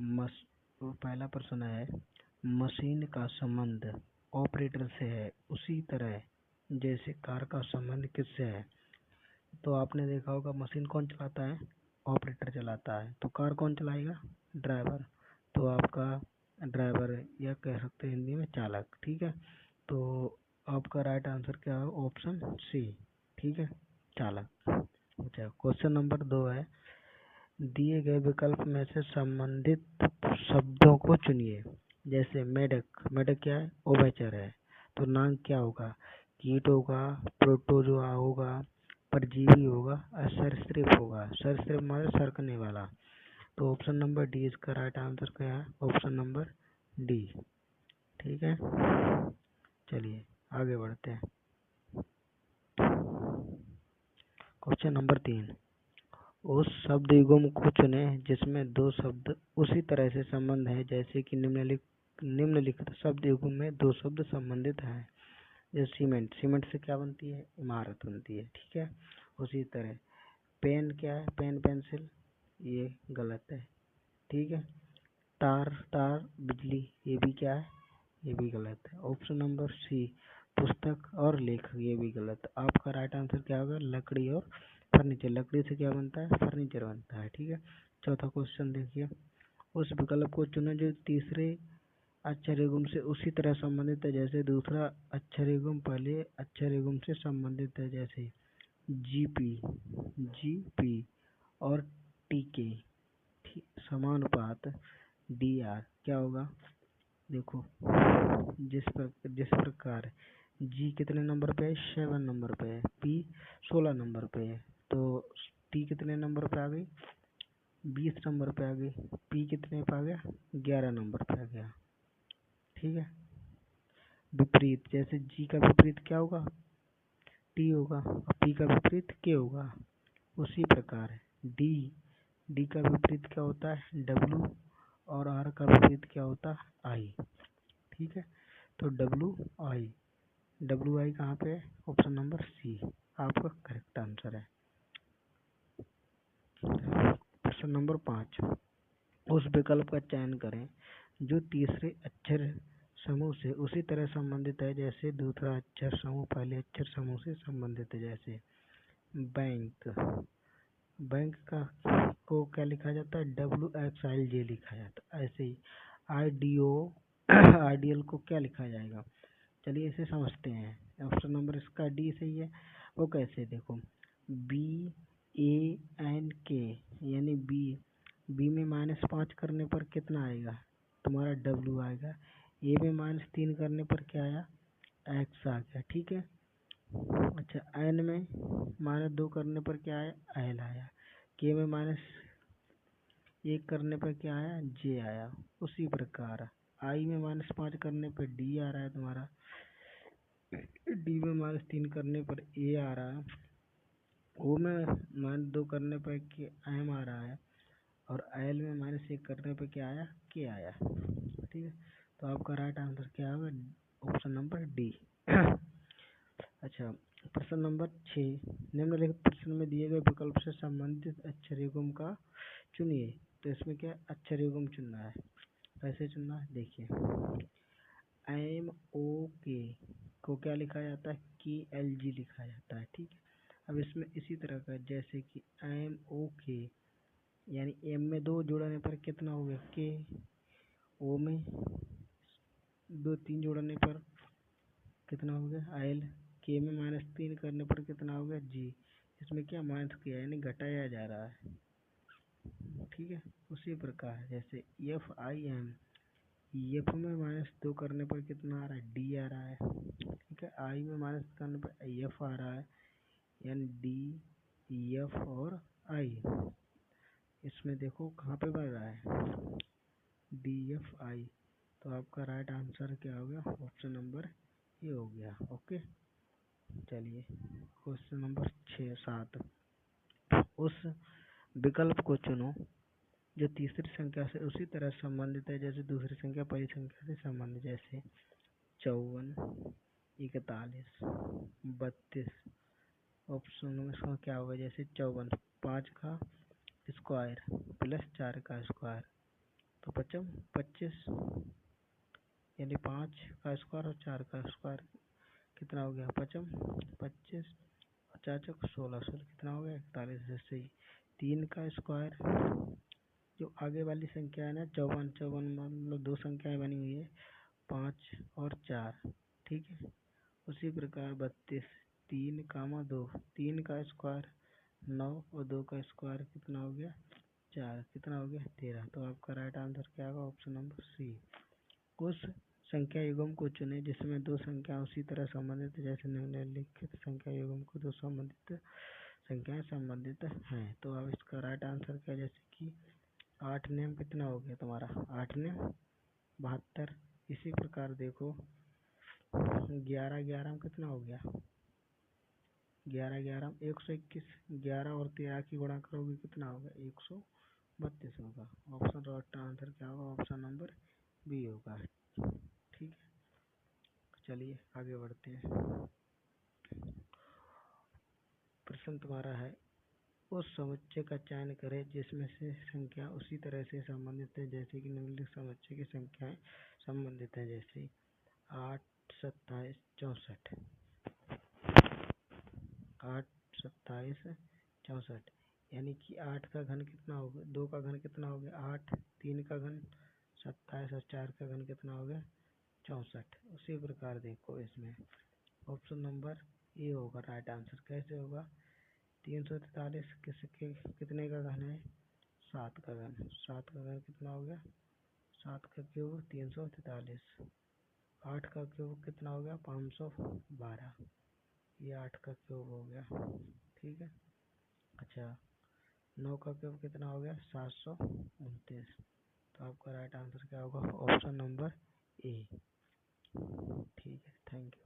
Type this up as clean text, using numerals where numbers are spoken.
मस पहला प्रश्न है, मशीन का संबंध ऑपरेटर से है उसी तरह जैसे कार का संबंध किससे है। तो आपने देखा होगा मशीन कौन चलाता है, ऑपरेटर चलाता है। तो कार कौन चलाएगा, ड्राइवर। तो आपका ड्राइवर या कह सकते हैं हिंदी में चालक। ठीक है, तो आपका राइट आंसर क्या है, ऑप्शन सी। ठीक है, चालक। अच्छा, क्वेश्चन नंबर 2 है, दिए गए विकल्प में से संबंधित शब्दों को चुनिए। जैसे मेढक, मेढक क्या है, उभयचर है। तो नाग क्या होगा, कीट होगा, प्रोटोजोआ होगा, परजीवी होगा, सरीसृप होगा। सरीसृप मतलब सरकने वाला। तो ऑप्शन नंबर डी इसका राइट आंसर क्या है, ऑप्शन नंबर डी। ठीक है, चलिए आगे बढ़ते हैं। क्वेश्चन नंबर 3, उस शब्द युग्म को चुनें जिसमें दो शब्द उसी तरह से संबंध है जैसे कि निम्नलिखित शब्द युग्म में दो शब्द संबंधित हैं। जैसे सीमेंट, सीमेंट से क्या बनती है, इमारत बनती है। ठीक है, उसी तरह पेन क्या है, पेन पेंसिल, ये गलत है। ठीक है, तार तार बिजली, ये भी क्या है, ये भी गलत है। ऑप्शन नंबर सी पुस्तक और लेखक, ये भी गलत। आपका राइट आंसर क्या होगा, लकड़ी और फर्नीचर। लकड़ी से क्या बनता है, फर्नीचर बनता है। ठीक है, चौथा क्वेश्चन देखिए, उस विकल्प को चुनें जो तीसरे अक्षर युग्म से उसी तरह संबंधित है जैसे दूसरा अक्षर युग्म पहले अक्षर युग्म से संबंधित है। जैसे जीपी, जीपी और टीके, समानुपात डीआर क्या होगा। देखो, जिस प्रकार जी कितने नंबर पे है, 7 नंबर पे है, पी 16 नंबर पे है, तो टी कितने नंबर पे आ गई, 20 नंबर पे आ गई, पी कितने पे आ गया, 11 नंबर पे आ गया। ठीक है, विपरीत, जैसे जी का विपरीत क्या होगा, टी होगा, और पी का विपरीत के होगा। उसी प्रकार डी, डी का विपरीत क्या होता है, डब्ल्यू, और आर का विपरीत क्या होता है, आई। ठीक है, तो डब्ल्यू आई, डब्ल्यू आई कहाँ पे है, ऑप्शन नंबर सी आपका करेक्ट आंसर है। प्रश्न नंबर 5, उस विकल्प का चयन करें जो तीसरे अक्षर समूह से उसी तरह संबंधित है जैसे दूसरा अक्षर समूह पहले अक्षर समूह से संबंधित है। जैसे बैंक, बैंक का को क्या लिखा जाता है, WXILJ लिखा जाता है। ऐसे ही IDO, आइडियल को क्या लिखा जाएगा, चलिए इसे समझते हैं। ऑप्शन नंबर इसका डी सही है। वो कैसे, देखो BANK, यानी बी में -5 करने पर कितना आएगा, तुम्हारा डब्ल्यू आएगा। ए में -3 करने पर क्या आया, एक्स आ गया। ठीक है, अच्छा एन में -2 करने पर क्या आया, एल आया। के में -1 करने पर क्या आया, जे आया। उसी प्रकार आई में -5 करने पर डी आ रहा है तुम्हारा, डी में -3 करने पर ए आ रहा है, ओ में -2 करने पर एम आ रहा है, और एल में -1 करने पर क्या आया, के आया। ठीक है, तो आपका राइट आंसर क्या होगा, ऑप्शन नंबर डी। अच्छा, प्रश्न नंबर 6, निम्नलिखित प्रश्न में दिए गए विकल्प से संबंधित अक्षर युग्म का चुनिए। तो इसमें क्या अक्षर युग्म चुनना है, कैसे चुनना है, देखिए MOK को क्या लिखा जाता है, KLG लिखा जाता है। ठीक है, अब इसमें इसी तरह का जैसे कि MOK, यानी M में 2 जोड़ने पर कितना हो गया, K, O में 3 जोड़ने पर कितना हो गया, L, K में -3 करने पर कितना हो गया, G। इसमें क्या माइनस किया यानी घटाया जा रहा है। ठीक है, उसी प्रकार जैसे FIM, एफ में -2 करने पर कितना आ रहा है, डी आ रहा है। ठीक है, आई में माइनस करने पर एफ आ रहा है, यानी डी एफ और आई। इसमें देखो कहाँ पे बढ़ रहा है, DFI। तो आपका राइट आंसर क्या हो गया, ऑप्शन नंबर ए हो गया। ओके, चलिए क्वेश्चन नंबर 7, उस विकल्प को चुनो जो तीसरी संख्या से उसी तरह संबंधित है जैसे दूसरी संख्या पहली संख्या से संबंधित। जैसे 54, 41, 32। ऑप्शन में इसका क्या होगा, जैसे 54 5 का स्क्वायर प्लस 4 का स्क्वायर, तो 25 यानी 5 का स्क्वायर और 4 का स्क्वायर कितना हो गया 25 और 4 चौक 16 कितना हो गया 41। जैसे ही 3 का स्क्वायर, जो आगे वाली संख्या है ना 54 मतलब दो संख्याएं बनी हुई है 5 और 4, ठीक है। उसी प्रकार 32 3, 2, 3 का स्क्वायर 9 और 2 का स्क्वायर कितना हो गया 4, कितना हो गया 13। तो आपका राइट आंसर क्या होगा ऑप्शन नंबर सी। उस संख्या युग्म को चुनें जिसमें दो संख्या उसी तरह संबंधित है जैसे निम्नलिखित संख्या युग्म को दो संबंधित संख्याएं संबंधित हैं। तो अब इसका राइट आंसर क्या, जैसे कि 8 नेम कितना हो गया तुम्हारा 8 नेम 72। इसी प्रकार देखो 11 में कितना हो गया 11 121, 11 और 13 की गुणा करोगे कितना होगा 132 होगा। ऑप्शन राइट आंसर क्या होगा ऑप्शन नंबर बी होगा, ठीक है। चलिए आगे बढ़ते हैं। प्रश्न तुम्हारा है उस समुच्चय का चयन करें जिसमें से संख्या उसी तरह से संबंधित है जैसे कि निम्नलिखित समुच्चय की संख्याएं संबंधित है, जैसे 8 27 64, 8 27 64, यानी कि 8 का घन कितना होगा 2 का घन कितना हो गया 8, 3 का घन 27 और 4 का घन कितना हो गया 64। उसी प्रकार देखो इसमें ऑप्शन नंबर ए होगा राइट आंसर। कैसे होगा 343 किसके कितने का घन है 7 का घन, 7 का घन कितना हो गया 7 का क्यूब 343, 8 का क्यूब कितना हो गया 512, ये 8 का क्यूब हो गया, ठीक है। अच्छा 9 का क्यूब कितना हो गया 729। तो आपका राइट आंसर क्या होगा ऑप्शन नंबर ए, ठीक है। Thank you.